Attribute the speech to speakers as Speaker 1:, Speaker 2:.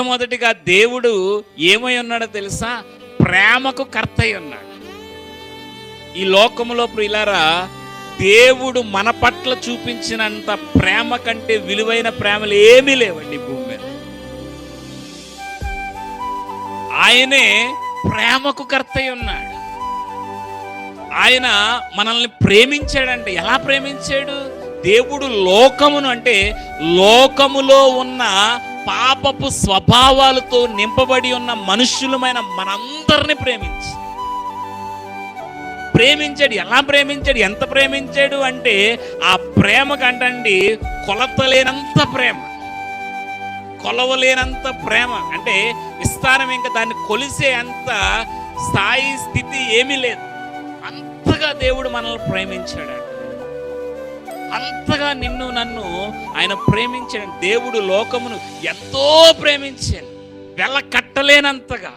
Speaker 1: మొట్టమొదటిగా దేవుడు ఏమై ఉన్నాడో తెలుసా? ప్రేమకు కర్త అయి ఉన్నాడు. ఈ లోకములో ప్రియులారా, దేవుడు మన పట్ల చూపించినంత ప్రేమ కంటే విలువైన ప్రేమలు ఏమీ లేవండి భూమి మీద. ఆయనే ప్రేమకు కర్త అయి ఉన్నాడు. ఆయన మనల్ని ప్రేమించాడంటే ఎలా ప్రేమించాడు? దేవుడు లోకమును, అంటే లోకములో ఉన్న పాపపు స్వభావాలతో నింపబడి ఉన్న మనుష్యులమైన మనందరిని ప్రేమించాడు. ఎలా ప్రేమించాడు? ఎంత ప్రేమించాడు అంటే ఆ ప్రేమ కంటండి కొలతలేనంత ప్రేమ, కొలవలేనంత ప్రేమ. అంటే విస్తారం, ఇంకా దాన్ని కొలిసే అంత స్థాయి స్థితి ఏమీ లేదు. అంతగా దేవుడు మనల్ని ప్రేమించాడు. అంతగా నిన్ను నన్ను ఆయన ప్రేమించాడు. దేవుడు లోకమును ఎంతో ప్రేమించాడు, వెళ్ళ కట్టలేనంతగా.